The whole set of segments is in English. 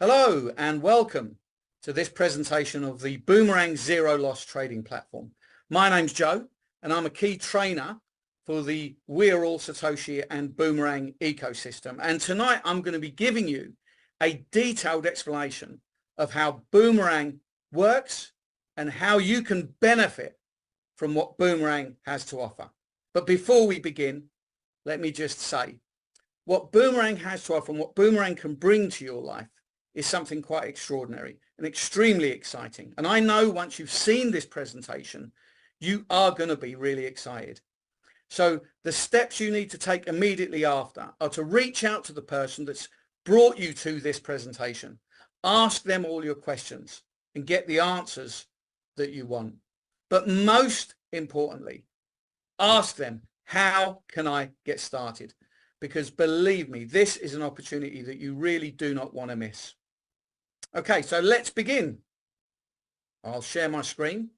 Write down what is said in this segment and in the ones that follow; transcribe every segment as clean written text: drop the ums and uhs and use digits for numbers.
Hello and welcome to this presentation of the Boomerang Zero Loss Trading Platform. My name's Joe and I'm a key trainer for the Are All Satoshi and Boomerang ecosystem. And tonight I'm going to be giving you a detailed explanation of how Boomerang works and how you can benefit from what Boomerang has to offer. But before we begin, let me just say, what Boomerang has to offer and what Boomerang can bring to your life is something quite extraordinary and extremely exciting. And I know once you've seen this presentation, you are going to be really excited. So the steps you need to take immediately after are to reach out to the person that's brought you to this presentation, ask them all your questions and get the answers that you want. But most importantly, ask them, how can I get started? Because believe me, this is an opportunity that you really do not want to miss. Okay, so let's begin. I'll share my screen.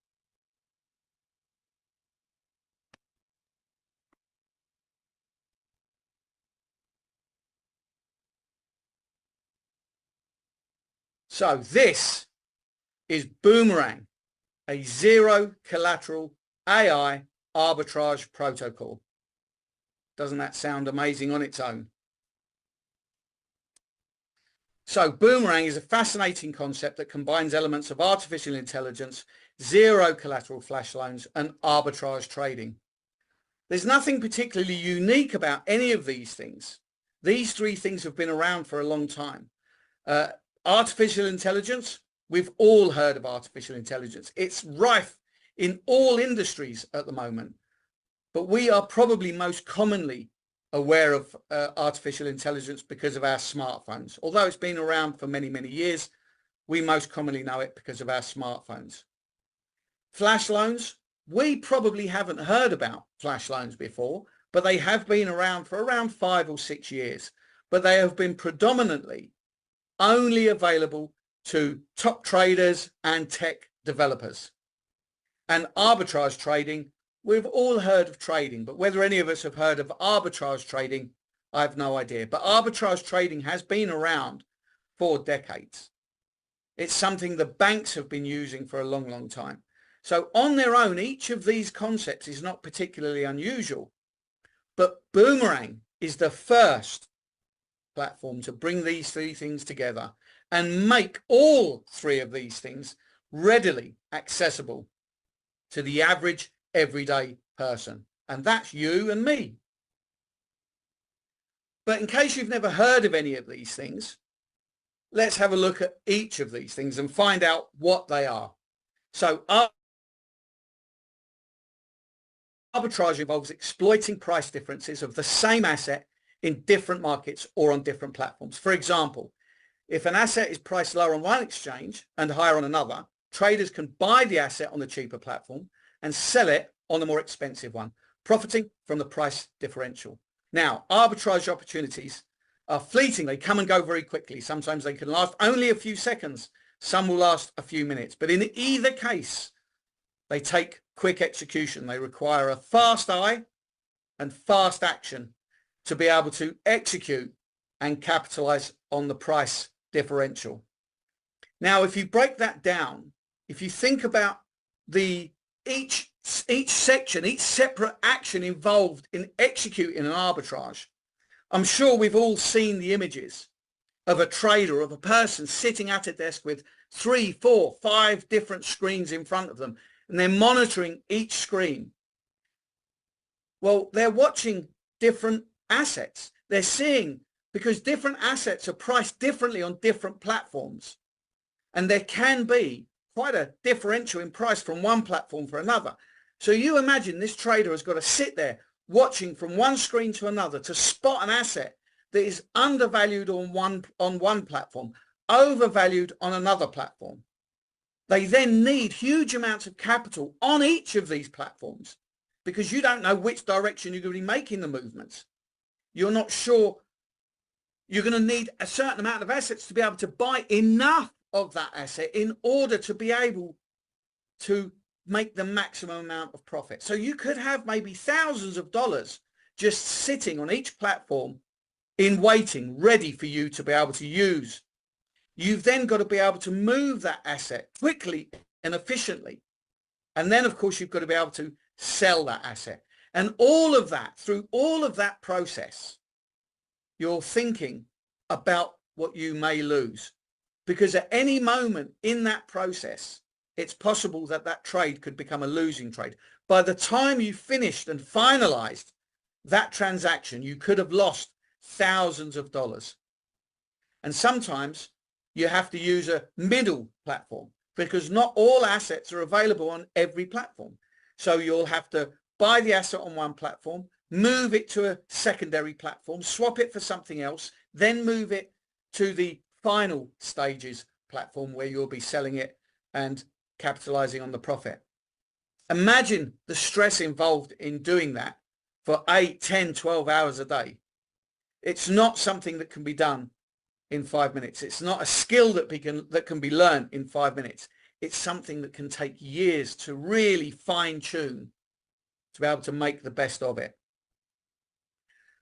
So this is Boomerang, a zero collateral AI arbitrage protocol. Doesn't that sound amazing on its own? So Boomerang is a fascinating concept that combines elements of artificial intelligence, zero collateral flash loans, and arbitrage trading. There's nothing particularly unique about any of these things. These three things have been around for a long time. Artificial intelligence, we've all heard of artificial intelligence. It's rife in all industries at the moment, but we are probably most commonly aware of artificial intelligence because of our smartphones. Although it's been around for many, many years, we most commonly know it because of our smartphones. Flash loans, we probably haven't heard about flash loans before, but they have been around for around 5 or 6 years. But they have been predominantly only available to top traders and tech developers. And arbitrage trading, we've all heard of trading, but whether any of us have heard of arbitrage trading, I have no idea. But arbitrage trading has been around for decades. It's something the banks have been using for a long, long time. So on their own, each of these concepts is not particularly unusual, but Boomerang is the first platform to bring these three things together and make all three of these things readily accessible to the average everyday person, and that's you and me. But in case you've never heard of any of these things, let's have a look at each of these things and find out what they are. So arbitrage involves exploiting price differences of the same asset in different markets or on different platforms. For example, if an asset is priced lower on one exchange and higher on another, traders can buy the asset on the cheaper platform and sell it on the more expensive one, profiting from the price differential. Now, arbitrage opportunities are fleeting. They come and go very quickly. Sometimes they can last only a few seconds. Some will last a few minutes. But in either case, they take quick execution. They require a fast eye and fast action to be able to execute and capitalize on the price differential. Now, if you break that down, if you think about each section, each separate action involved in executing an arbitrage, I'm sure we've all seen the images of a trader, of a person sitting at a desk with 3, 4, 5 different screens in front of them, and they're monitoring each screen. Well, they're watching different assets. They're seeing, because different assets are priced differently on different platforms, and there can be quite a differential in price from one platform for another. So you imagine this trader has got to sit there watching from one screen to another to spot an asset that is undervalued on one platform, overvalued on another platform. They then need huge amounts of capital on each of these platforms because you don't know which direction you're going to be making the movements. You're not sure. You're going to need a certain amount of assets to be able to buy enough of that asset in order to be able to make the maximum amount of profit. So you could have maybe thousands of dollars just sitting on each platform in waiting, ready for you to be able to use You've then got to be able to move that asset quickly and efficiently. And then, of course, you've got to be able to sell that asset. And all of that, through all of that process, you're thinking about what you may lose. Because at any moment in that process, it's possible that that trade could become a losing trade. By the time you finished and finalized that transaction, you could have lost thousands of dollars. And sometimes you have to use a middle platform because not all assets are available on every platform. So you'll have to buy the asset on one platform, move it to a secondary platform, swap it for something else, then move it to the final stages platform where you'll be selling it and capitalizing on the profit. Imagine the stress involved in doing that for 8, 10, 12 hours a day. It's not something that can be done in 5 minutes. It's not a skill that can be learned in 5 minutes. It's something that can take years to really fine tune to be able to make the best of it.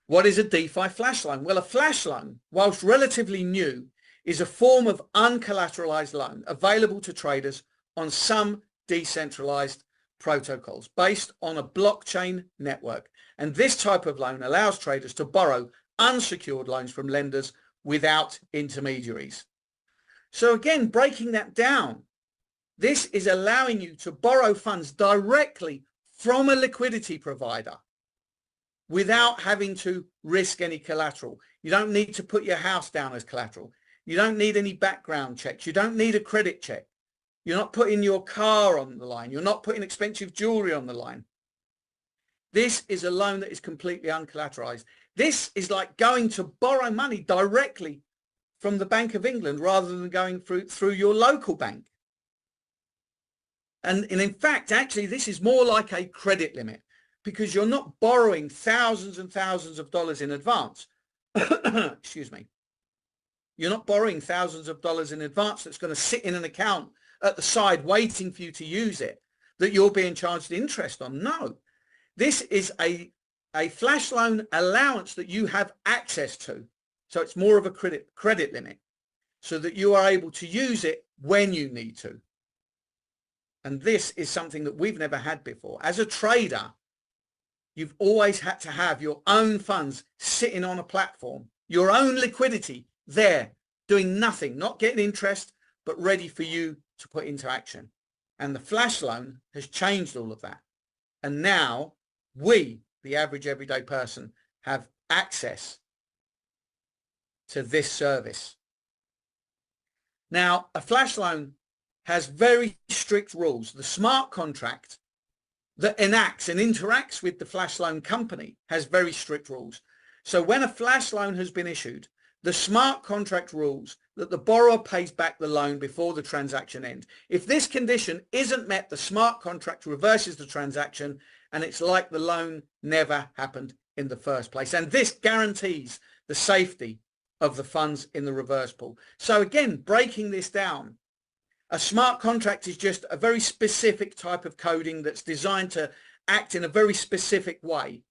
What is a DeFi flash loan? Well, a flash loan, whilst relatively new, is a form of uncollateralized loan available to traders on some decentralized protocols based on a blockchain network. And this type of loan allows traders to borrow unsecured loans from lenders without intermediaries. So again, breaking that down, this is allowing you to borrow funds directly from a liquidity provider without having to risk any collateral. You don't need to put your house down as collateral. You don't need any background checks. You don't need a credit check. You're not putting your car on the line. You're not putting expensive jewelry on the line. This is a loan that is completely uncollateralized. This is like going to borrow money directly from the Bank of England rather than going through your local bank. And in fact, actually, this is more like a credit limit because you're not borrowing thousands and thousands of dollars in advance. Excuse me. You're not borrowing thousands of dollars in advance that's going to sit in an account at the side waiting for you to use it, that you're being charged interest on. No, this is a flash loan allowance that you have access to. So it's more of a credit limit so that you are able to use it when you need to. And this is something that we've never had before. As a trader, you've always had to have your own funds sitting on a platform, your own liquidity there, doing nothing, not getting interest, but ready for you to put into action. And the flash loan has changed all of that. And now we, the average everyday person, have access to this service. Now, a flash loan has very strict rules. The smart contract that enacts and interacts with the flash loan company has very strict rules. So when a flash loan has been issued, the smart contract rules that the borrower pays back the loan before the transaction ends. If this condition isn't met, the smart contract reverses the transaction and it's like the loan never happened in the first place. And this guarantees the safety of the funds in the reverse pool. So again, breaking this down, a smart contract is just a very specific type of coding that's designed to act in a very specific way.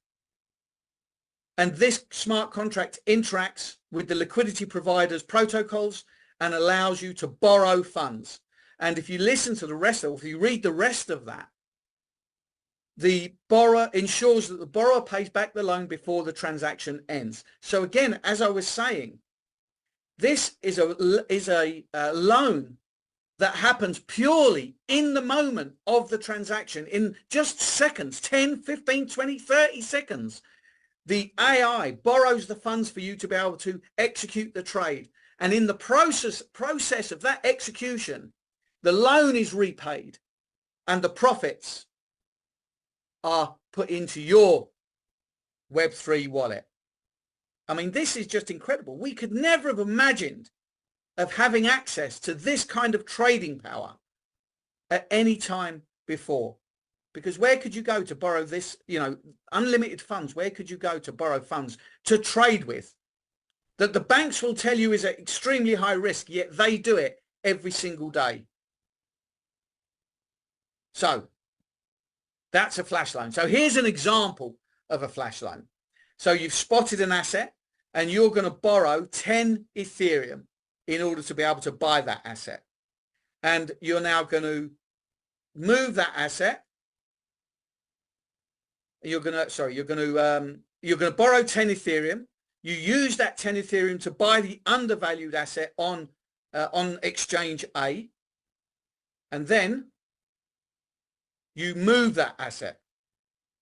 And this smart contract interacts with the liquidity provider's protocols and allows you to borrow funds. And if you listen to the rest of, if you read the rest of that, the borrower ensures that the borrower pays back the loan before the transaction ends. So again, as I was saying, this is a loan that happens purely in the moment of the transaction, in just seconds, 10, 15, 20, 30 seconds. The AI borrows the funds for you to be able to execute the trade. And in the process of that execution, the loan is repaid and the profits are put into your Web3 wallet. I mean, this is just incredible. We could never have imagined of having access to this kind of trading power at any time before. Because where could you go to borrow this, unlimited funds? Where could you go to borrow funds to trade with that the banks will tell you is at extremely high risk, yet they do it every single day? So that's a flash loan. So here's an example of a flash loan. So you've spotted an asset and you're going to borrow 10 Ethereum in order to be able to buy that asset. And you're now going to move that asset. You're going to borrow 10 Ethereum. You use that 10 Ethereum to buy the undervalued asset on exchange A, and then you move that asset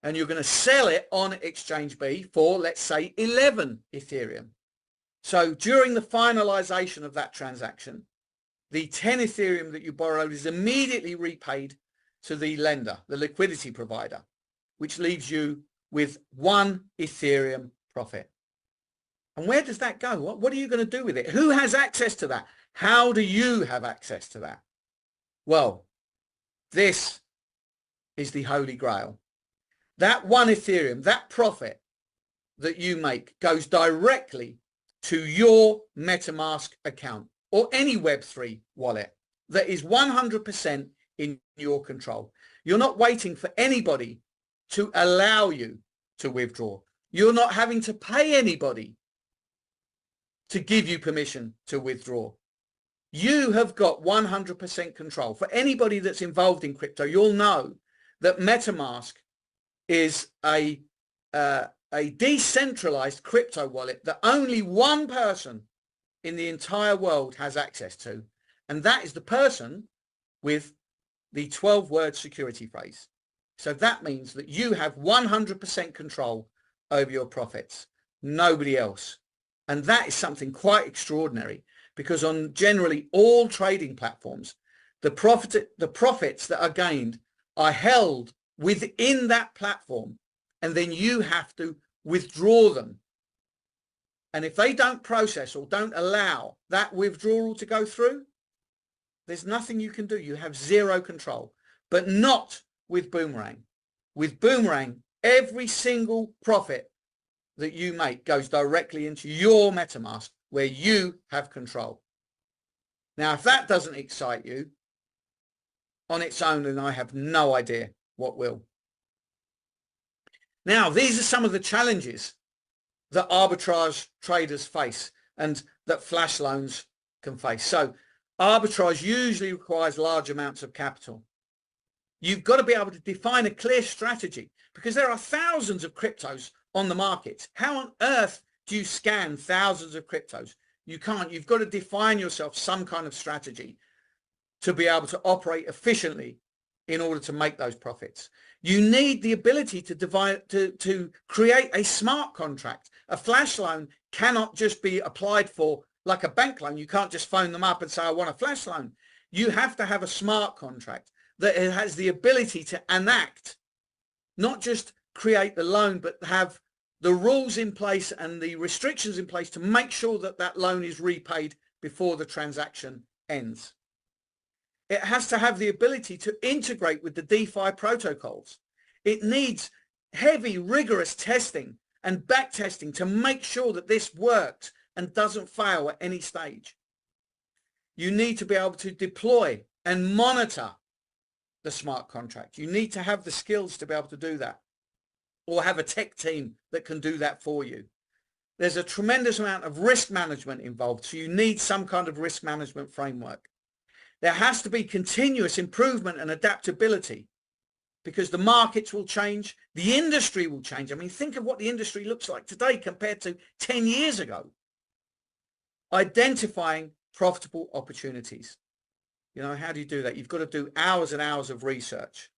and you're going to sell it on exchange B for, let's say, 11 Ethereum. So during the finalization of that transaction, the 10 Ethereum that you borrowed is immediately repaid to the lender, the liquidity provider, which leaves you with 1 Ethereum profit. And where does that go? What are you going to do with it? Who has access to that? How do you have access to that? Well, this is the Holy Grail. That 1 Ethereum, that profit that you make goes directly to your MetaMask account or any Web3 wallet that is 100% in your control. You're not waiting for anybody to allow you to withdraw. You're not having to pay anybody to give you permission to withdraw. You have got 100% control. For anybody that's involved in crypto, you'll know that MetaMask is a decentralized crypto wallet that only one person in the entire world has access to, and that is the person with the 12-word security phrase. So that means that you have 100% control over your profits, nobody else. And that is something quite extraordinary, because on generally all trading platforms, the profits that are gained are held within that platform, and then you have to withdraw them. And if they don't process or don't allow that withdrawal to go through, there's nothing you can do. You have zero control, but not with Boomerang. With Boomerang, every single profit that you make goes directly into your MetaMask, where you have control. Now, if that doesn't excite you on its own, then I have no idea what will. Now, these are some of the challenges that arbitrage traders face and that flash loans can face. So arbitrage usually requires large amounts of capital. You've got to be able to define a clear strategy, because there are thousands of cryptos on the market. How on earth do you scan thousands of cryptos? You can't. You've got to define yourself some kind of strategy to be able to operate efficiently in order to make those profits. You need the ability to create a smart contract. A flash loan cannot just be applied for like a bank loan. You can't just phone them up and say, I want a flash loan. You have to have a smart contract that has the ability to enact, not just create the loan, but have the rules in place and the restrictions in place to make sure that that loan is repaid before the transaction ends. It has to have the ability to integrate with the DeFi protocols. It needs heavy, rigorous testing and back testing to make sure that this works and doesn't fail at any stage. You need to be able to deploy and monitor the smart contract. You need to have the skills to be able to do that, or have a tech team that can do that for you. There's a tremendous amount of risk management involved, so you need some kind of risk management framework. There has to be continuous improvement and adaptability, because the markets will change, the industry will change. I mean, think of what the industry looks like today compared to 10 years ago. Identifying profitable opportunities. You know, how do you do that? You've got to do hours and hours of research.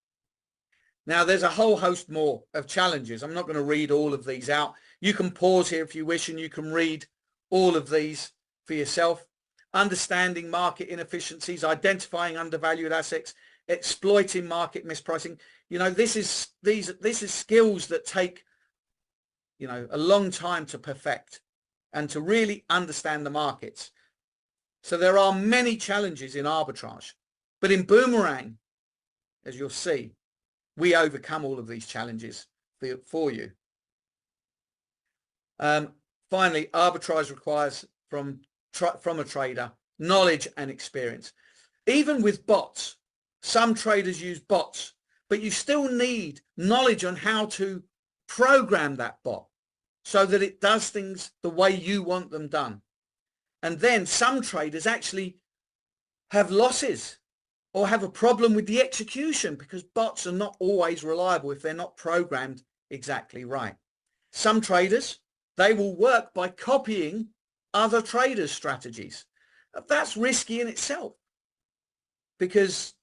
Now, there's a whole host more of challenges. I'm not going to read all of these out. You can pause here if you wish, and you can read all of these for yourself. Understanding market inefficiencies, identifying undervalued assets, exploiting market mispricing. You know, this is skills that take, you know, a long time to perfect and to really understand the markets. So there are many challenges in arbitrage, but in Boomerang, as you'll see, we overcome all of these challenges for you. Finally, arbitrage requires from a trader knowledge and experience. Even with bots, some traders use bots, but you still need knowledge on how to program that bot so that it does things the way you want them done. And then some traders actually have losses or have a problem with the execution because bots are not always reliable if they're not programmed exactly right. Some traders, they will work by copying other traders' strategies. That's risky in itself because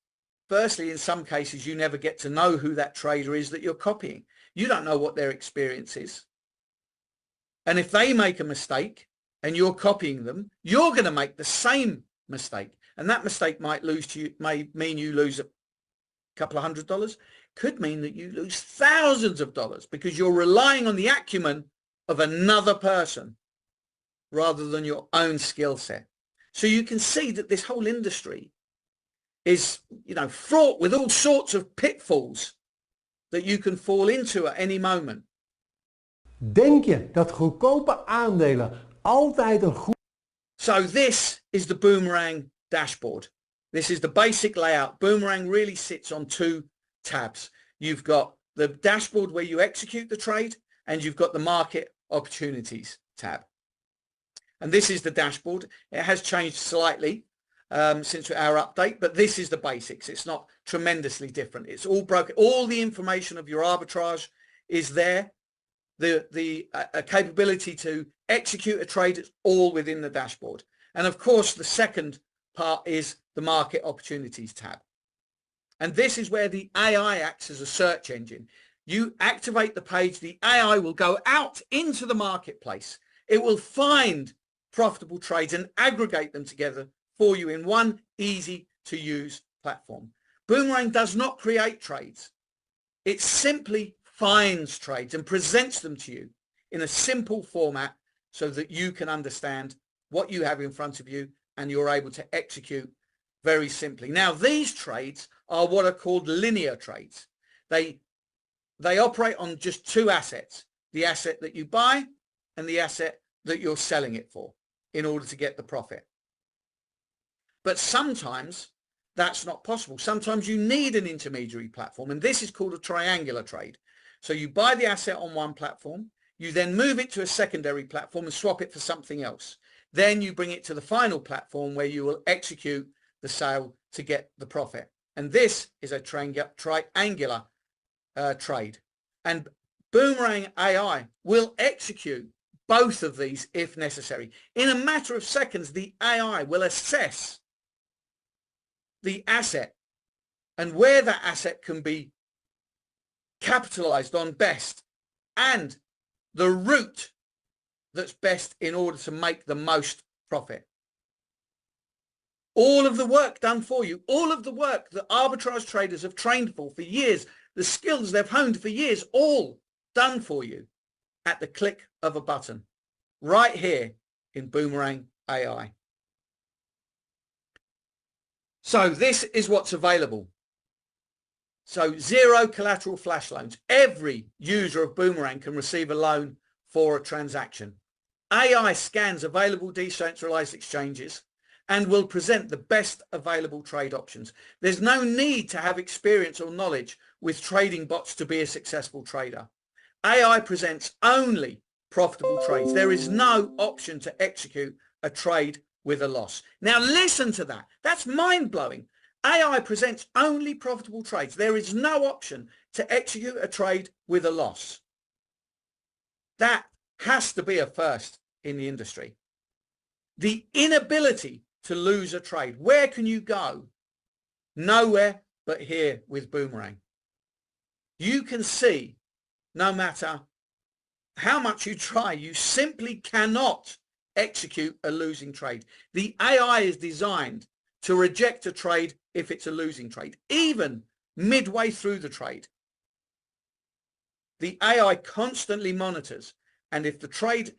firstly, in some cases, you never get to know who that trader is that you're copying. You don't know what their experience is. And if they make a mistake and you're copying them, you're going to make the same mistake. And that mistake might mean you lose a couple of $100, could mean that you lose thousands of dollars because you're relying on the acumen of another person rather than your own skill set. So you can see that this whole industry is, fraught with all sorts of pitfalls that you can fall into at any moment. Denk je dat goedkope aandelen altijd een goed... So this is the Boomerang dashboard. This is the basic layout. Boomerang really sits on two tabs. You've got the dashboard where you execute the trade, and you've got the market opportunities tab. And this is the dashboard. It has changed slightly since our update, but this is the basics. It's not tremendously different. It's all broken. All the information of your arbitrage is there. The capability to execute a trade is all within the dashboard. And of course, the second part is the market opportunities tab. And this is where the AI acts as a search engine. You activate the page, the AI will go out into the marketplace. It will find profitable trades and aggregate them together for you in one easy to use platform. Boomerang does not create trades. It simply finds trades and presents them to you in a simple format so that you can understand what you have in front of you and you're able to execute very simply. Now, these trades are what are called linear trades. They operate on just two assets, the asset that you buy and the asset that you're selling it for in order to get the profit. But sometimes that's not possible. Sometimes you need an intermediary platform, and this is called a triangular trade. So you buy the asset on one platform, you then move it to a secondary platform and swap it for something else. Then you bring it to the final platform where you will execute the sale to get the profit. And this is a triangular trade. And Boomerang AI will execute both of these if necessary. In a matter of seconds, the AI will assess the asset and where that asset can be capitalized on best and the route that's best in order to make the most profit. All of the work done for you, all of the work that arbitrage traders have trained for years, the skills they've honed for years, all done for you at the click of a button right here in Boomerang AI. So this is what's available. So zero collateral flash loans. Every user of Boomerang can receive a loan for a transaction. AI scans available decentralized exchanges and will present the best available trade options. There's no need to have experience or knowledge with trading bots to be a successful trader. AI presents only profitable trades. There is no option to execute a trade with a loss. Now listen to that. That's mind-blowing. AI presents only profitable trades. There is no option to execute a trade with a loss. That has to be a first in the industry. The inability to lose a trade. Where can you go? Nowhere but here with Boomerang. You can see no matter how much you try, you simply cannot execute a losing trade. The AI is designed to reject a trade if it's a losing trade, even midway through the trade. The AI constantly monitors, and if the trade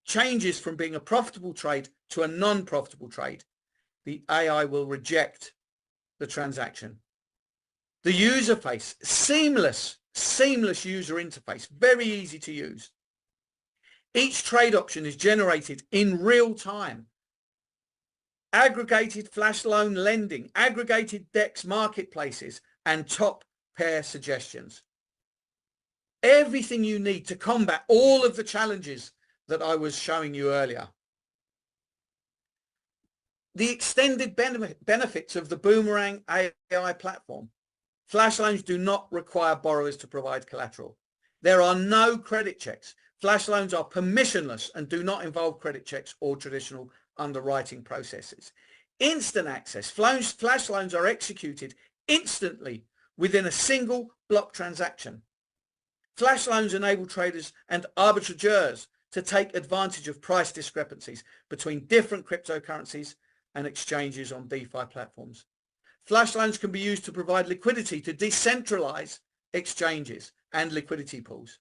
changes from being a profitable trade to a non-profitable trade, the AI will reject the transaction. The user face, seamless user interface, very easy to use. Each trade option is generated in real time. Aggregated flash loan lending, aggregated DEX marketplaces, and top pair suggestions. Everything you need to combat all of the challenges that I was showing you earlier the extended benefits of the Boomerang AI platform. Flash loans do not require borrowers to provide collateral. There are no credit checks. Flash loans are permissionless and do not involve credit checks or traditional underwriting processes. Instant access. Flash loans are executed instantly within a single block transaction. Flash loans enable traders and arbitrageurs to take advantage of price discrepancies between different cryptocurrencies and exchanges on DeFi platforms. Flash loans can be used to provide liquidity to decentralized exchanges and liquidity pools.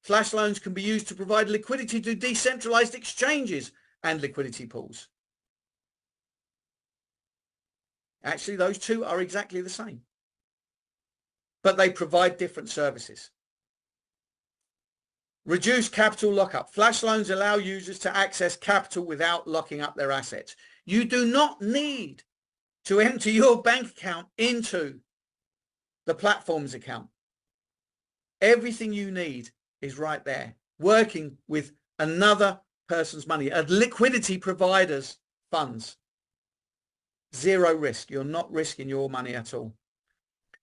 Flash loans can be used to provide liquidity to decentralized exchanges and liquidity pools. Actually, those two are exactly the same, but they provide different services. Reduce capital lockup. Flash loans allow users to access capital without locking up their assets. You do not need to enter your bank account into the platform's account. Everything you need is right there, working with another person's money, a liquidity provider's funds. Zero risk. You're not risking your money at all.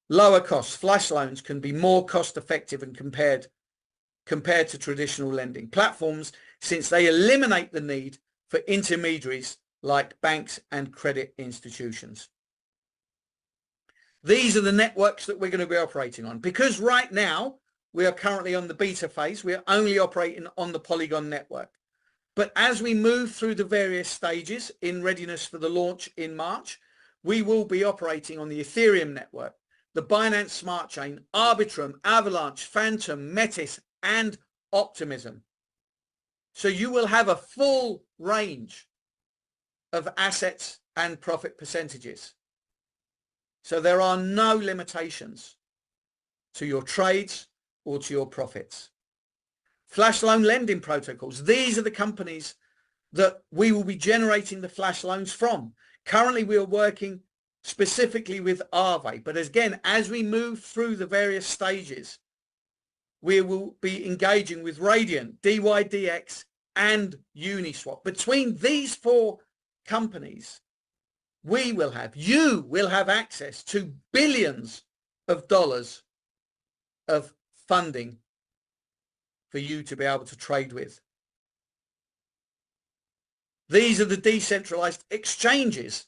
Lower costs. Flash loans can be more cost effective and compared to traditional lending platforms, since they eliminate the need for intermediaries like banks and credit institutions. These are the networks that we're going to be operating on. Because right now we are currently on the beta phase, we are only operating on the Polygon network. But as we move through the various stages in readiness for the launch in March, we will be operating on the Ethereum network, the Binance Smart Chain, Arbitrum, Avalanche, Phantom, Metis, and Optimism. So you will have a full range of assets and profit percentages. So there are no limitations to your trades or to your profits. Flash loan lending protocols. These are the companies that we will be generating the flash loans from. Currently, we are working specifically with Aave, but again, as we move through the various stages, we will be engaging with Radiant, DYDX, and Uniswap. Between these four companies, you will have access to billions of dollars of funding for you to be able to trade with. These are the decentralized exchanges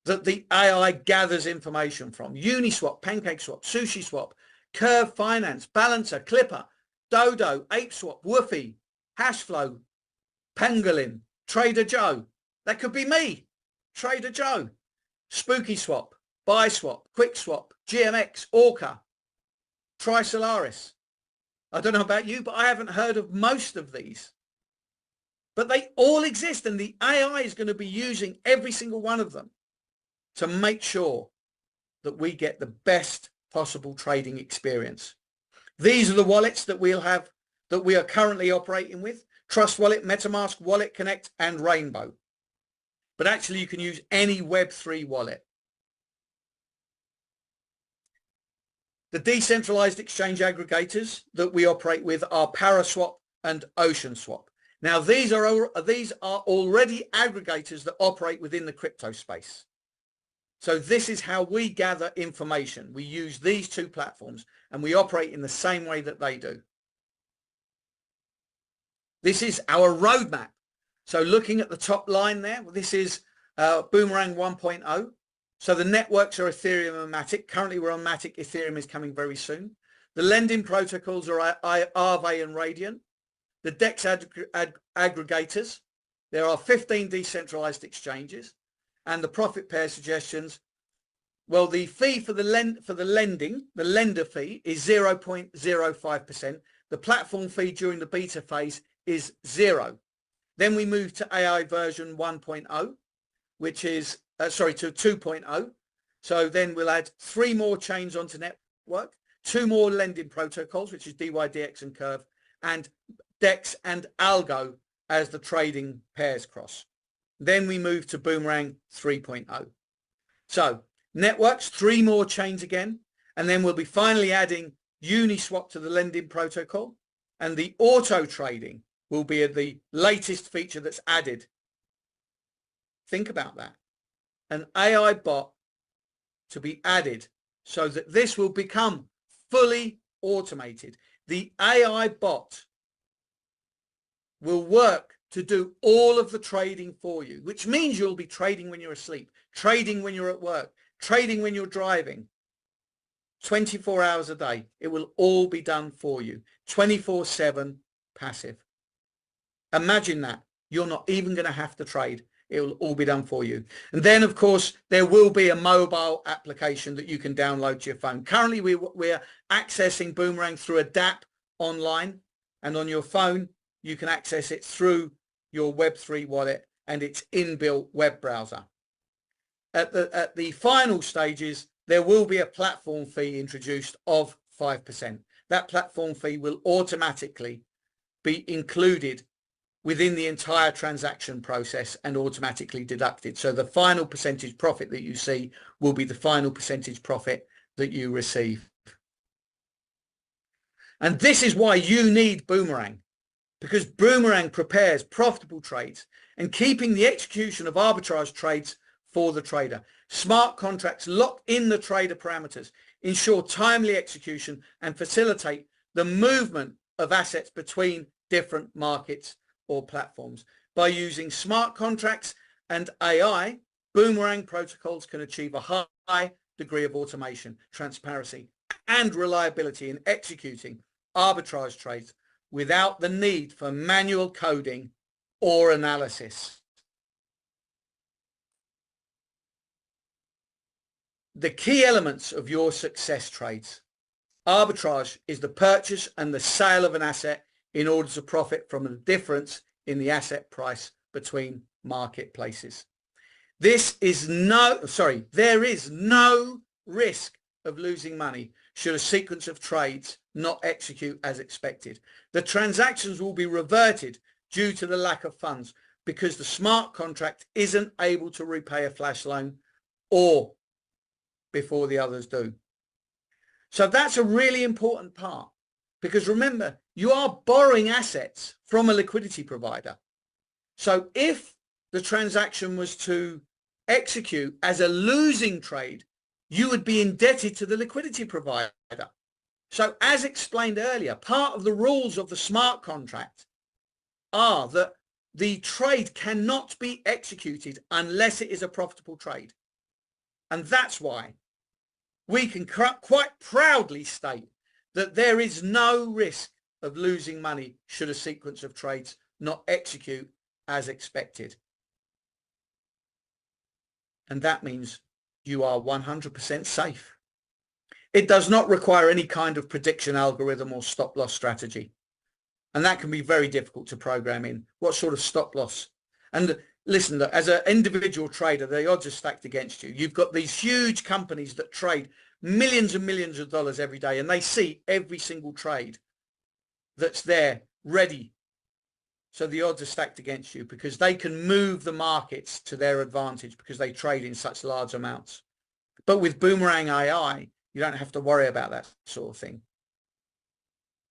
that the AI gathers information from. Uniswap, PancakeSwap, SushiSwap, Curve Finance, Balancer, Clipper, Dodo, ApeSwap, Woofy, Hashflow, Pangolin, Trader Joe. That could be me, Trader Joe. SpookySwap, BuySwap, QuickSwap, GMX, Orca, Trisolaris. I don't know about you, but I haven't heard of most of these. But they all exist, and the AI is going to be using every single one of them to make sure that we get the best possible trading experience. These are the wallets that we are currently operating with: Trust Wallet, MetaMask, Wallet Connect, and Rainbow. But actually you can use any Web3 wallet. The decentralized exchange aggregators that we operate with are Paraswap and OceanSwap. Now these are already aggregators that operate within the crypto space. So this is how we gather information. We use these two platforms and we operate in the same way that they do. This is our roadmap. So looking at the top line there, this is Boomerang 1.0. So the networks are Ethereum and Matic. Currently we're on Matic. Ethereum is coming very soon. The lending protocols are Aave and Radiant. The DEX aggregators. There are 15 decentralized exchanges. And the profit pair suggestions. Well, the fee for the lending, the lender fee, is 0.05%. The platform fee during the beta phase is 0. Then we move to AI version 1.0, which is to 2.0. So then we'll add 3 more chains onto network, 2 more lending protocols, which is DYDX and Curve, and DEX and Algo as the trading pairs cross. Then we move to Boomerang 3.0. So networks, 3 more chains again, and then we'll be finally adding Uniswap to the lending protocol, and the auto trading will be the latest feature that's added think about that, an AI bot to be added so that this will become fully automated. The AI bot will work to do all of the trading for you, which means you'll be trading when you're asleep, trading when you're at work, trading when you're driving, 24 hours a day. It will all be done for you, 24/7 passive. Imagine that. You're not even going to have to trade. It will all be done for you. And then, of course, there will be a mobile application that you can download to your phone. Currently, we're accessing Boomerang through a DApp online, and on your phone, you can access it through your Web3 wallet and its inbuilt web browser. At the final stages, there will be a platform fee introduced of 5%. That platform fee will automatically be included within the entire transaction process and automatically deducted. So the final percentage profit that you see will be the final percentage profit that you receive. And this is why you need Boomerang, because Boomerang prepares profitable trades and keeping the execution of arbitrage trades for the trader. Smart contracts lock in the trader parameters, ensure timely execution, and facilitate the movement of assets between different markets or platforms. By using smart contracts and AI, Boomerang protocols can achieve a high degree of automation, transparency, and reliability in executing arbitrage trades without the need for manual coding or analysis. The key elements of your success trades. Arbitrage is the purchase and the sale of an asset in order to profit from the difference in the asset price between marketplaces. There is no risk of losing money should a sequence of trades not execute as expected. The transactions will be reverted due to the lack of funds because the smart contract isn't able to repay a flash loan or before the others do. So that's a really important part, because remember, you are borrowing assets from a liquidity provider. So if the transaction was to execute as a losing trade, you would be indebted to the liquidity provider. So as explained earlier, part of the rules of the smart contract are that the trade cannot be executed unless it is a profitable trade. And that's why we can quite proudly state that there is no risk of losing money should a sequence of trades not execute as expected. And that means you are 100% safe. It does not require any kind of prediction algorithm or stop loss strategy. And that can be very difficult to program in. What sort of stop loss? And listen, as an individual trader, the odds are stacked against you. You've got these huge companies that trade millions and millions of dollars every day, and they see every single trade that's there ready. So the odds are stacked against you because they can move the markets to their advantage because they trade in such large amounts. But with Boomerang AI, you don't have to worry about that sort of thing.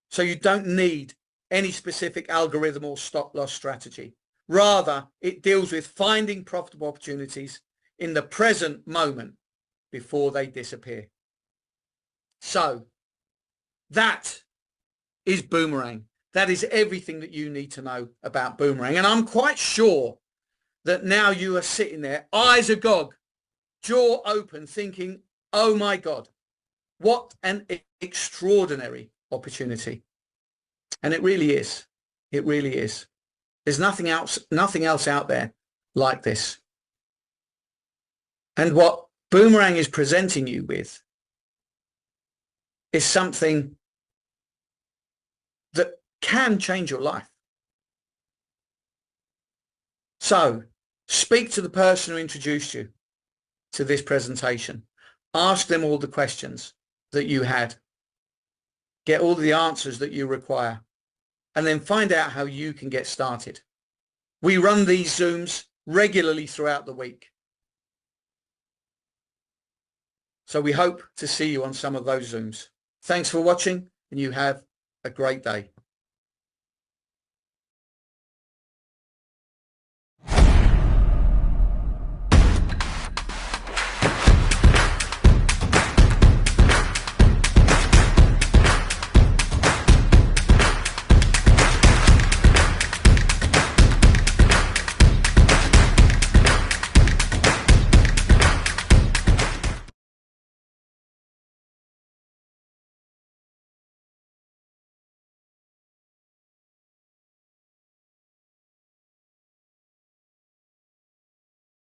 So you don't need any specific algorithm or stop loss strategy. Rather, it deals with finding profitable opportunities in the present moment before they disappear. So that is Boomerang. That is everything that you need to know about Boomerang. And I'm quite sure that now you are sitting there, eyes agog, jaw open, thinking, oh my God, what an extraordinary opportunity. And it really is. It really is. There's nothing else out there like this. And what Boomerang is presenting you with is something that can change your life. So speak to the person who introduced you to this presentation. Ask them all the questions that you had. Get all the answers that you require. And then find out how you can get started. We run these Zooms regularly throughout the week. So we hope to see you on some of those Zooms. Thanks for watching, and you have a great day.